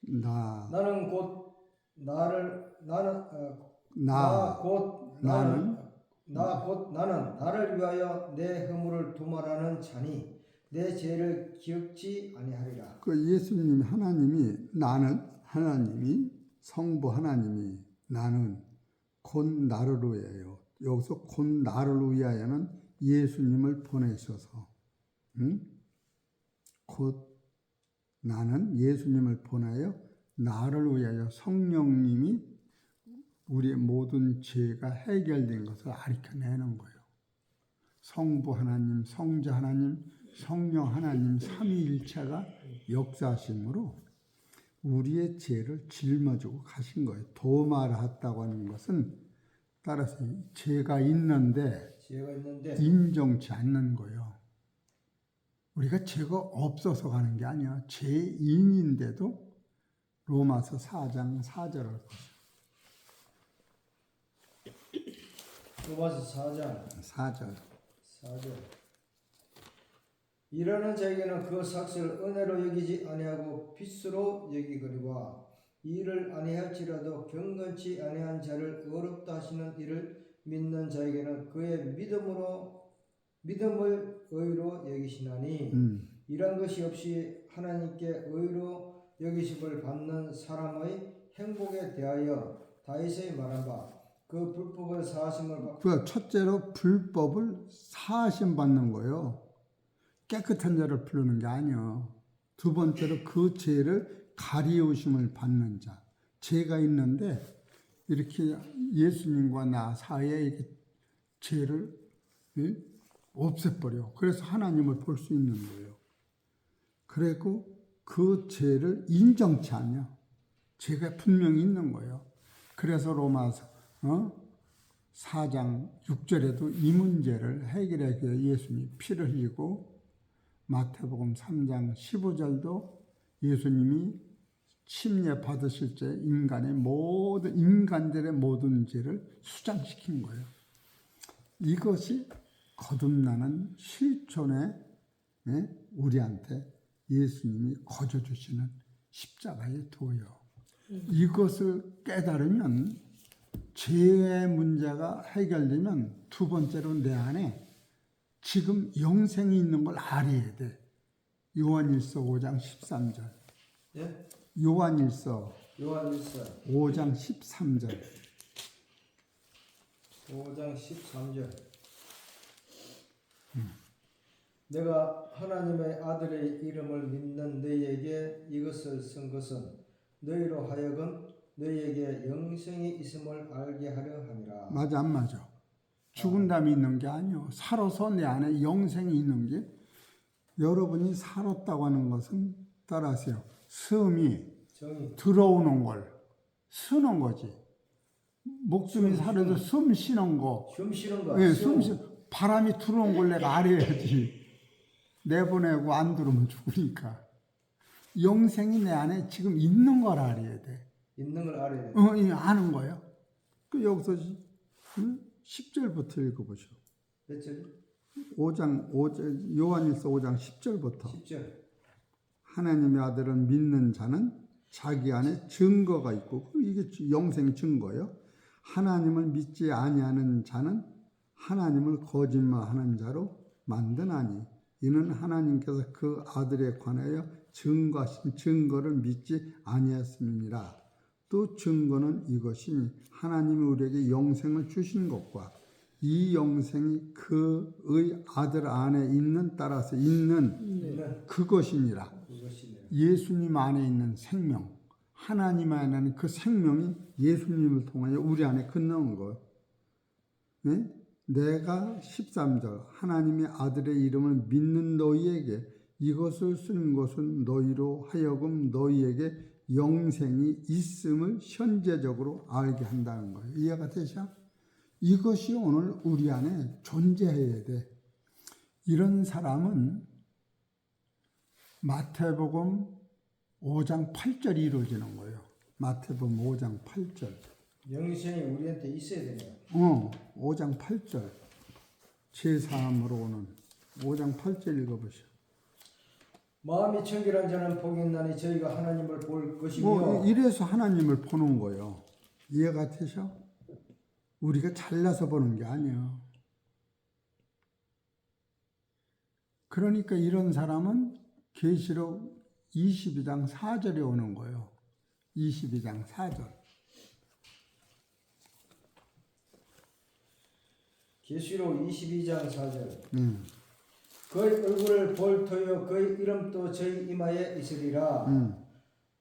Speaker 3: 나는 곧 나를 나는
Speaker 1: 나 나는
Speaker 3: 나는 나를 위하여 내 허물을 두말하는 자니 내 죄를 기억지 아니하리라.
Speaker 1: 그 예수님 하나님이 나는 하나님이 성부 하나님이 나는 곧 나를 위하여 여기서 곧 나를 위하여는 예수님을 보내셔서 곧 나는 예수님을 보내어 나를 위하여 성령님이 우리의 모든 죄가 해결된 것을 가르쳐내는 거예요. 성부 하나님, 성자 하나님, 성령 하나님 삼위일체가 역사하심으로 우리의 죄를 짊어지고 가신 거예요. 도말했다고 하는 것은 따라서 죄가 있는데 인정치 않는 거예요. 우리가 죄가 없어서 가는 게 아니야. 죄인인데도 로마서 4장 4절을 보세요.
Speaker 3: 로마서 4장
Speaker 1: 4절.
Speaker 3: 이러는 자에게는 그 삭슬을 은혜로 여기지 아니하고 빚으로 여기거니와 이를 아니할지라도 경건치 아니한 자를 어렵다 하시는 이를 믿는 자에게는 그의 믿음을 의로 여기시나니 이런 것이 없이 하나님께 의로 여기심을 받는 사람의 행복에 대하여 다윗의 말한 바 그 불법을 사하심을
Speaker 1: 그 첫째로 불법을 사하심 받는 거예요. 깨끗한 자를 부르는 게 아니요. 두 번째로 그 죄를 가리우심을 받는 자. 죄가 있는데 이렇게 예수님과 나 사이에 이렇게 죄를 없애버려. 그래서 하나님을 볼 수 있는 거예요. 그리고 그 죄를 인정치 않냐. 죄가 분명히 있는 거예요. 그래서 로마서 4장 6절에도 이 문제를 해결하기 위해 예수님이 피를 흘리고 마태복음 3장 15절도 예수님이 침례 받으실 때 인간들의 모든 죄를 수장시킨 거예요. 이것이 거듭나는 실존에 우리한테 예수님이 거저주시는 십자가의 도요. 이것을 깨달으면 죄의 문제가 해결되면 두 번째로 내 안에 지금 영생이 있는 걸 알아야 돼. 요한일서 5장 13절.
Speaker 3: 예?
Speaker 1: 요한일서 5장 13절.
Speaker 3: 5장 13절. 내가 하나님의 아들의 이름을 믿는 너희에게 이것을 쓴 것은 너희로 하여금 너희에게 영생이 있음을 알게 하려 함이라.
Speaker 1: 맞아 안 맞아? 죽은 다음에 있는 게 아니요. 살아서 내 안에 영생이 있는 게 여러분이 살았다고 하는 것은 따라하세요. 숨이 들어오는 걸 쓰는 거지. 목숨이 살아도 숨 쉬는 거.
Speaker 3: 숨 쉬는 거.
Speaker 1: 네, 바람이 들어온 걸 내가 알아야지. 내보내고 안 들어오면 죽으니까. 영생이 내 안에 지금 있는 걸 알아야 돼.
Speaker 3: 있는 걸 알아야 돼.
Speaker 1: 아는 거예요. 그 여기서 10절부터 읽어보시오.
Speaker 3: 몇 절?
Speaker 1: 5장, 요한일서 5장 10절부터.
Speaker 3: 10절.
Speaker 1: 하나님의 아들을 믿는 자는 자기 안에 증거가 있고, 이게 영생 증거예요. 하나님을 믿지 아니하는 자는 하나님을 거짓말하는 자로 만드나니 이는 하나님께서 그 아들에 관하여 증거하신 증거를 믿지 아니하였음이니라. 또 증거는 이것이니 하나님이 우리에게 영생을 주신 것과 이 영생이 그의 아들 안에 있는 따라서 있는 그것이니라. 예수님 안에 있는 생명, 하나님 안에 있는 그 생명이 예수님을 통하여 우리 안에 끝나는 거예요. 네? 내가 13절 하나님의 아들의 이름을 믿는 너희에게 이것을 쓴 것은 너희로 하여금 너희에게 영생이 있음을 현재적으로 알게 한다는 거예요. 이해가 되죠? 이것이 오늘 우리 안에 존재해야 돼. 이런 사람은 마태복음 5장 8절이 이루어지는 거예요. 마태복음 5장 8절.
Speaker 3: 영생이 우리한테 있어야 되네요.
Speaker 1: 5장 8절. 제3으로 오는 5장 8절 읽어보시오.
Speaker 3: 마음이 청결한 자는 복이 있나니 저희가 하나님을 볼 것이며.
Speaker 1: 뭐 이래서 하나님을 보는 거예요. 이해가 되셔? 우리가 잘나서 보는 게 아니에요. 그러니까 이런 사람은 계시록 22장 4절에 오는 거예요. 22장 4절.
Speaker 3: 계시록 22장 4절. 그의 얼굴을 볼 터여 그의 이름도 저희 이마에 있으리라.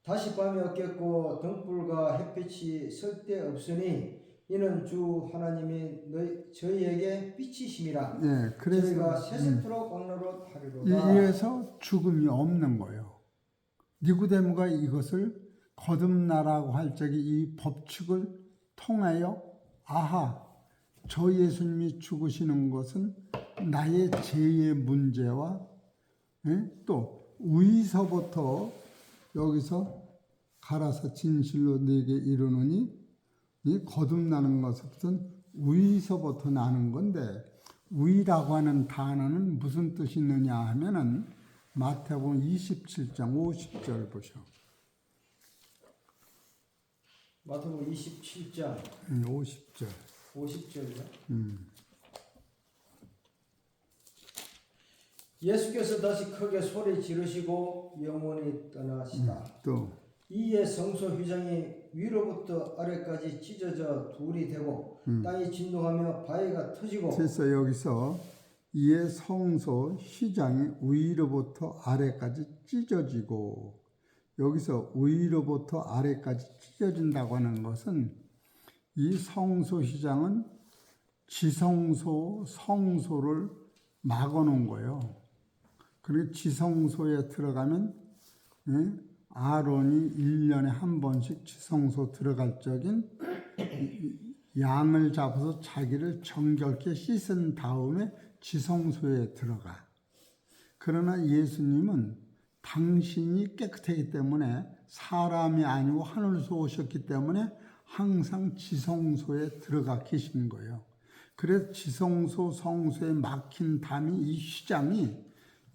Speaker 3: 다시 밤이 없겠고 등불과 햇빛이 설데 없으니 이는 주 하나님이 저희에게 빛이심이라.
Speaker 1: 네, 그래서
Speaker 3: 저희가 세세토록 왕노릇 하리로다.
Speaker 1: 이래서 죽음이 없는 거예요. 니고데모가 이것을 거듭나라고 할 적에 이 법칙을 통하여 아하, 저 예수님이 죽으시는 것은 나의 죄의 문제와 또 위서부터 여기서 갈아서 진실로 내게 이르노니 이 거듭나는 것은 위서부터 나는 건데 위라고 하는 단어는 무슨 뜻이 있느냐 하면은 마태복음 27장 50절 보셔.
Speaker 3: 마태복음 27장
Speaker 1: 50절.
Speaker 3: 50절이요. 예수께서 다시 크게 소리 지르시고 영원히 떠나시다.
Speaker 1: 또
Speaker 3: 이에 성소 휘장이 위로부터 아래까지 찢어져 둘이 되고 땅이 진동하며 바위가 터지고.
Speaker 1: 그래서 여기서 이에 성소 휘장이 위로부터 아래까지 찢어지고, 여기서 위로부터 아래까지 찢어진다고 하는 것은 이 성소 휘장은 지성소, 성소를 막아놓은 거예요. 그리고 지성소에 들어가면 아론이 1년에 한 번씩 지성소 들어갈 적인 양을 잡아서 자기를 정결케 씻은 다음에 지성소에 들어가. 그러나 예수님은 당신이 깨끗하기 때문에 사람이 아니고 하늘에서 오셨기 때문에 항상 지성소에 들어가 계신 거예요. 그래서 지성소 성소에 막힌 담이 이 휘장이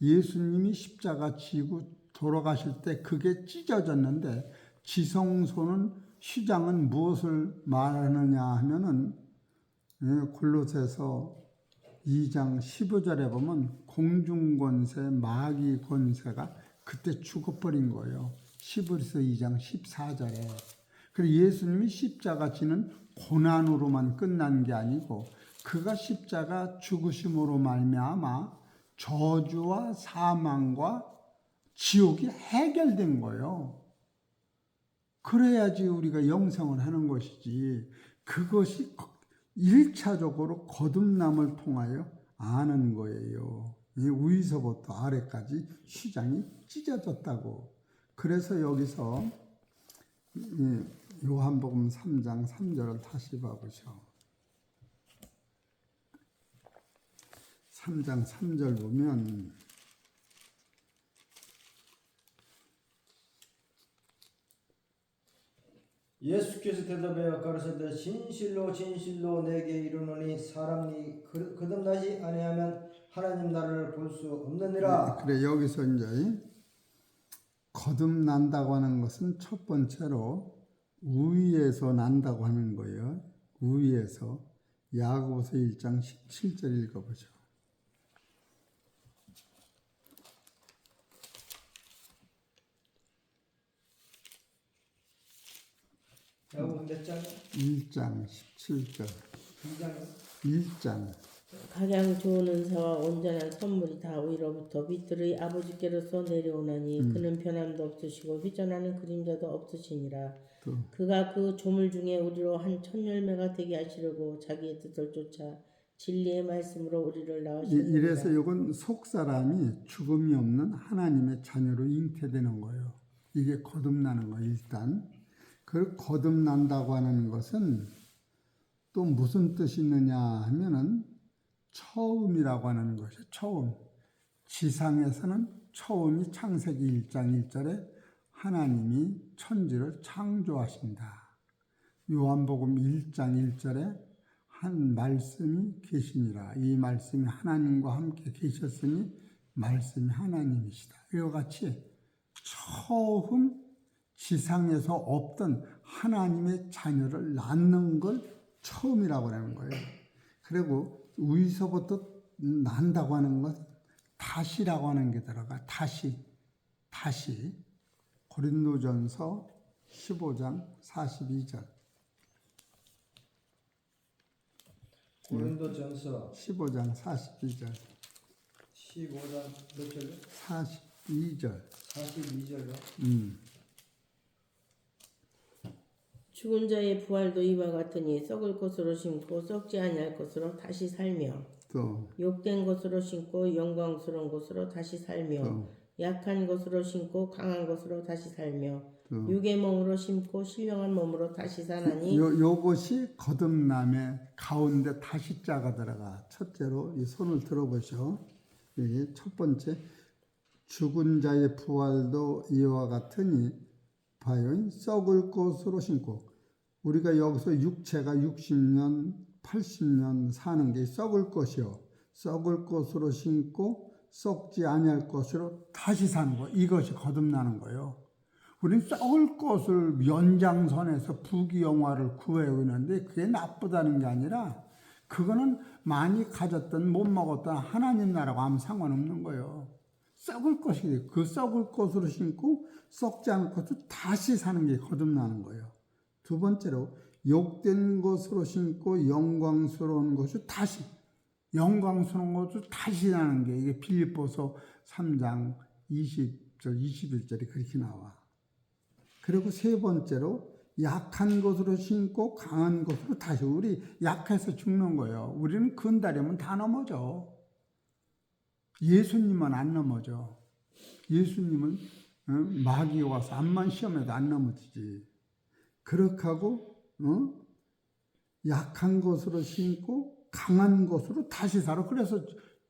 Speaker 1: 예수님이 십자가 지고 돌아가실 때 그게 찢어졌는데, 지성소는 휘장은 무엇을 말하느냐 하면은 골로새서 2장 15절에 보면 공중권세, 마귀권세가 그때 죽어버린 거예요. 히브리서 2장 14절에. 그래서 예수님이 십자가 지는 고난으로만 끝난 게 아니고 그가 십자가 죽으심으로 말미암아 저주와 사망과 지옥이 해결된 거예요. 그래야지 우리가 영생을 하는 것이지, 그것이 1차적으로 거듭남을 통하여 아는 거예요. 이 위서부터 아래까지 휘장이 찢어졌다고. 그래서 여기서 요한복음 3장 3절을 다시 봐보죠. 3장 3절 보면
Speaker 3: 예수께서 대답하여 가르치되 진실로 진실로 내게 이르노니 사람이 거듭나지 아니하면 하나님 나라를 볼 수 없느니라.
Speaker 1: 그래, 여기서 이제 거듭난다고 하는 것은 첫 번째로 위에서 난다고 하는 거예요. 위에서. 야고보서 1장 17절 읽어보죠.
Speaker 3: 야고보 몇 장?
Speaker 1: 1장 17절. 1장.
Speaker 2: 각양 좋은 은사와 온전한 선물이 다 위로부터 빛들의 아버지께로서 내려오나니 그는 변함도 없으시고 휘전하는 그림자도 없으시니라. 그가 그 조물 중에 우리로 한 천 열매가 되게 하시려고 자기의 뜻을 쫓아 진리의 말씀으로 우리를 낳으셨느니라.
Speaker 1: 이래서 이건 속사람이 죽음이 없는 하나님의 자녀로 잉태되는 거예요. 이게 거듭나는 거예요. 일단 그 거듭난다고 하는 것은 또 무슨 뜻이 있느냐 하면은 처음이라고 하는 것이에요. 처음. 지상에서는 처음이 창세기 1장 1절에 하나님이 천지를 창조하신다. 요한복음 1장 1절에 한 말씀이 계시니라. 이 말씀이 하나님과 함께 계셨으니 말씀이 하나님이시다. 이와 같이 처음 지상에서 없던 하나님의 자녀를 낳는 걸 처음이라고 하는 거예요. 그리고 위서부터 난다고 하는 것 다시라고 하는 게 들어가. 다시 고린도전서 15장 42절.
Speaker 3: 고린도전서
Speaker 1: 15장 42절.
Speaker 3: 15장 몇 절요?
Speaker 1: 42절.
Speaker 3: 42절요?
Speaker 2: 죽은 자의 부활도 이와 같으니 썩을 것으로 심고 썩지 아니할 것으로 다시 살며
Speaker 1: 또
Speaker 2: 욕된 것으로 심고 영광스러운 것으로 다시 살며 약한 것으로 심고 강한 것으로 다시 살며 육의 몸으로 심고 신령한 몸으로 다시 사나니
Speaker 1: 요것이 거듭남의 가운데 다시 자가 들어가. 첫째로 이 손을 들어보셔. 여기 첫 번째 죽은 자의 부활도 이와 같으니 봐요. 썩을 것으로 심고 우리가 여기서 육체가 60년 80년 사는 게 썩을 것이요 썩을 것으로 심고 썩지 아니할 것으로 다시 사는 거. 이것이 거듭나는 거예요. 우리는 썩을 것을 연장선에서 부귀영화를 구하고 있는데 그게 나쁘다는 게 아니라 그거는 많이 가졌던 못 먹었던 하나님 나라고 아무 상관없는 거예요. 썩을 것이 그 썩을 것으로 심고 썩지 않을 것으로 다시 사는 게 거듭나는 거예요. 두 번째로 욕된 것으로 심고 영광스러운 것을 다시 영광스러운 것을 다시 나는 게 이게 빌립보서 3장 20절 21절이 그렇게 나와. 그리고 세 번째로 약한 것으로 심고 강한 것으로 다시 우리 약해서 죽는 거예요. 우리는 근다리면 다 넘어져. 예수님은 안 넘어져. 예수님은 마귀 와서 암만 시험해도 안 넘어지지. 그렇게 하고 약한 것으로 심고 강한 것으로 다시 살아. 그래서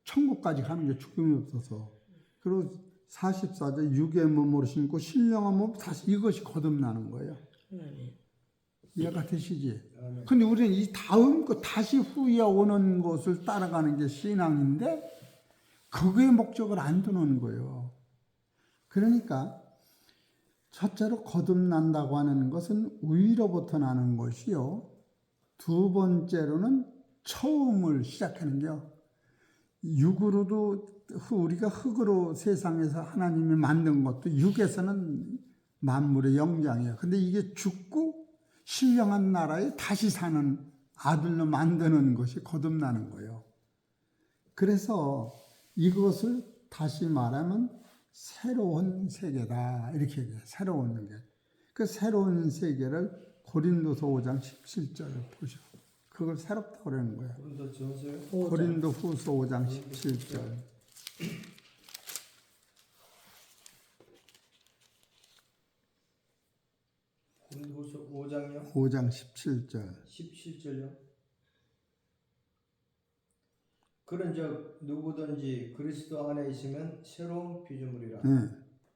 Speaker 1: 천국까지 가는 게 죽음이 없어서. 그리고 44절 육의 몸으로 심고 신령한 몸 다시 이것이 거듭나는 거예요. 이해가 되시지? 근데 우리는 이 다음 거 다시 후에 오는 것을 따라가는 게 신앙인데 그거의 목적을 안 두는 거예요. 그러니까 첫째로 거듭난다고 하는 것은 위로부터 나는 것이요. 두 번째로는 처음을 시작하는 게요. 육으로도 우리가 흙으로 세상에서 하나님이 만든 것도 육에서는 만물의 영장이에요. 근데 이게 죽고 신령한 나라에 다시 사는 아들로 만드는 것이 거듭나는 거예요. 그래서 이것을 다시 말하면 새로운 세계다 이렇게 얘기해요. 새로운 게. 그 새로운 세계를 고린도서 5장 17절을 보셔. 그걸 새롭다고 그러는 거예요. 고린도 후서 5장 17절.
Speaker 3: 고린도후서 5장이요?
Speaker 1: 5장 17절.
Speaker 3: 17절요? 그런즉 누구든지 그리스도 안에 있으면 새로운 피조물이라.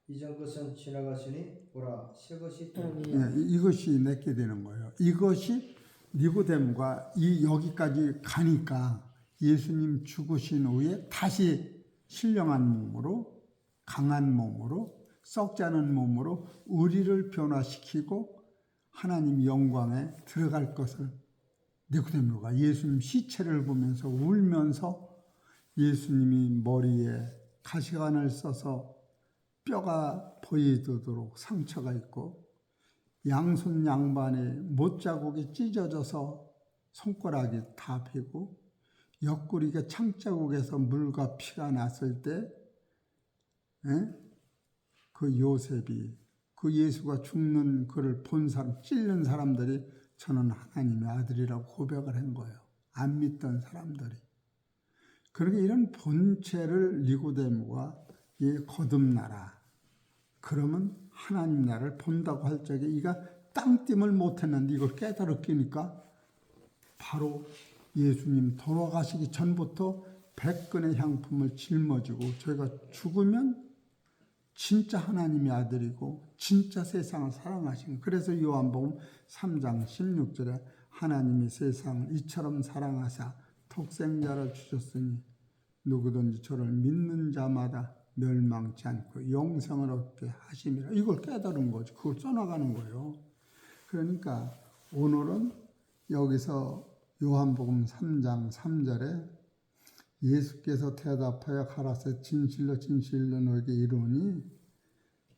Speaker 3: 이전 것은 지나갔으니 보라 새 것이 되었다.
Speaker 1: 이것이 내게 되는 거예요. 이것이 니고데모가 여기까지 가니까 예수님 죽으신 후에 다시 신령한 몸으로 강한 몸으로 썩지 않은 몸으로 우리를 변화시키고 하나님 영광에 들어갈 것을 니고데모가 예수님 시체를 보면서 울면서 예수님이 머리에 가시관을 써서 뼈가 보이도록 상처가 있고 양손 양반에 못자국이 찢어져서 손가락이 다 베고 옆구리가 창자국에서 물과 피가 났을 때 그 요셉이 그 예수가 죽는 그를 본 사람 찔른 사람들이 저는 하나님의 아들이라고 고백을 한 거예요. 안 믿던 사람들이. 그러니까 이런 본체를 니고데모가 거듭나라. 그러면 하나님 나라를 본다고 할 적에 이가 땅띵을 못했는데 이걸 깨달았으니까 바로 예수님 돌아가시기 전부터 100근의 향품을 짊어지고 저희가 죽으면 진짜 하나님의 아들이고 진짜 세상을 사랑하신. 그래서 요한복음 3장 16절에 하나님이 세상을 이처럼 사랑하사 독생자를 주셨으니 누구든지 저를 믿는 자마다 멸망치 않고 영생을 얻게 하심이라. 이걸 깨달은 거지. 그걸 써나가는 거예요. 그러니까 오늘은 여기서 요한복음 3장 3절에 예수께서 대답하여 가라사대 진실로 진실로 너에게 이르노니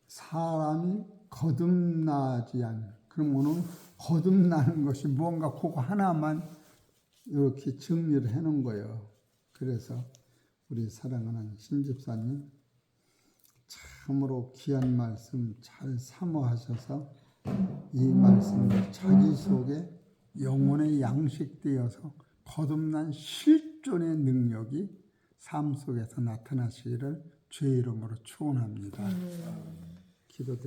Speaker 1: 사람이 거듭나지 않는. 그럼 오늘 거듭나는 것이 뭔가 그거 하나만 이렇게 정리를 해놓은 거예요. 그래서 우리 사랑하는 신집사님 참으로 귀한 말씀 잘 사모하셔서 이 말씀을 자기 속에 영혼의 양식되어서 거듭난 실존의 능력이 삶 속에서 나타나시기를 주의 이름으로 축원합니다. 기도드립니다.